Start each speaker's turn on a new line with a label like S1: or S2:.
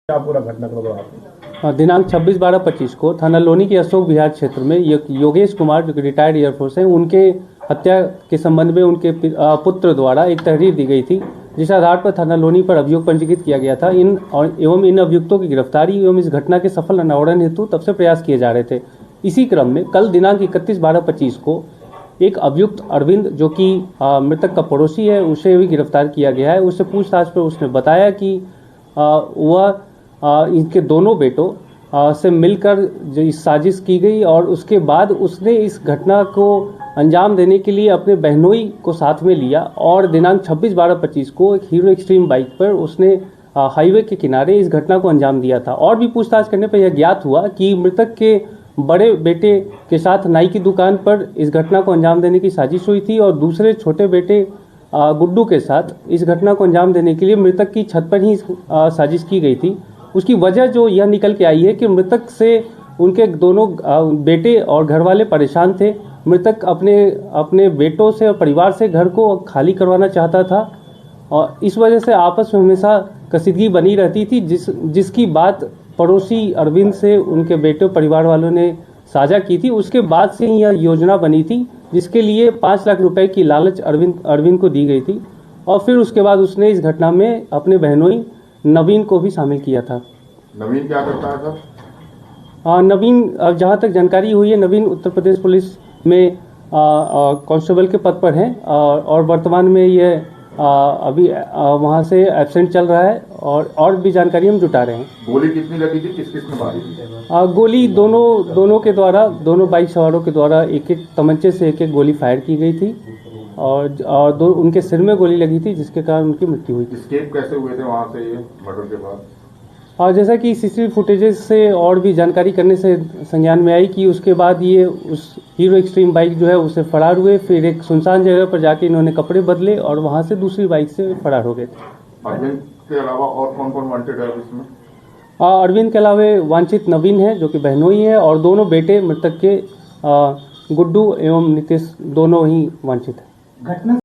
S1: क्या पूरा घटनाक्रम रहा?
S2: दिनांक 26/12/25 को थाना लोनी के अशोक विहार क्षेत्र में योगेश कुमार जो कि रिटायर्ड एयरफोर्स हैं, उनके हत्या के संबंध में उनके पुत्र द्वारा एक तहरीर दी गई थी, जिस आधार पर थाना लोनी पर अभियोग पंजीकृत किया गया था। इन अभियुक्तों की गिरफ्तारी एवं इस घटना के सफल अनावरण हेतु तब से प्रयास किए जा रहे थे। इसी क्रम में कल दिनांक 31/12/25 को एक अभियुक्त अरविंद जो कि मृतक का पड़ोसी है, उसे भी गिरफ्तार किया गया है। उससे पूछताछ पर उसने बताया कि वह इनके दोनों बेटों से मिलकर जो इस साजिश की गई और उसके बाद उसने इस घटना को अंजाम देने के लिए अपने बहनोई को साथ में लिया और दिनांक 26/12/25 को एक हीरो एक्सट्रीम बाइक पर उसने हाईवे के किनारे इस घटना को अंजाम दिया था। और भी पूछताछ करने पर यह ज्ञात हुआ कि मृतक के बड़े बेटे के साथ नाई की दुकान पर इस घटना को अंजाम देने की साजिश हुई थी और दूसरे छोटे बेटे गुड्डू के साथ इस घटना को अंजाम देने के लिए मृतक की छत पर ही साजिश की गई थी। उसकी वजह जो यह निकल के आई है कि मृतक से उनके दोनों बेटे और घर वाले परेशान थे। मृतक अपने बेटों से और परिवार से घर को खाली करवाना चाहता था और इस वजह से आपस में हमेशा कसीदगी बनी रहती थी, जिसकी बात पड़ोसी अरविंद से उनके बेटे परिवार वालों ने साझा की थी। उसके बाद से ही यह योजना बनी थी, जिसके लिए 5 लाख रुपए की लालच अरविंद को दी गई थी और फिर उसके बाद उसने इस घटना में अपने बहनोई नवीन को भी शामिल किया था।
S1: नवीन क्या करता है सर?
S2: नवीन, जहाँ तक जानकारी हुई है, नवीन उत्तर प्रदेश पुलिस में कांस्टेबल के पद पर हैं और वर्तमान में ये अभी वहाँ से एब्सेंट चल रहा है और भी जानकारी हम जुटा रहे हैं।
S1: गोली कितनी लगी थी, किस किस ने मारी थी?
S2: गोली दोनों के द्वारा, दोनों बाइक सवारों के द्वारा एक तमंचे से एक गोली फायर की गई थी और उनके सिर में गोली लगी थी, जिसके कारण उनकी मृत्यु हुई थी।
S1: एस्केप कैसे हुए थे वहाँ से ये मर्डर के बाद?
S2: और जैसा कि सीसीटीवी फुटेजेस से और भी जानकारी करने से संज्ञान में आई कि उसके बाद ये उस हीरो एक्सट्रीम बाइक जो है उसे फरार हुए। फिर एक सुनसान जगह पर जाके इन्होंने कपड़े बदले और वहाँ से दूसरी बाइक से फरार हो गए थे।
S1: अरविंद के अलावा और कौन कौन वांटेड है इसमें?
S2: अरविंद के अलावा वांछित नवीन है जो कि बहनोई है और दोनों बेटे मृतक के गुड्डू एवं नीतीश दोनों ही वांछित है।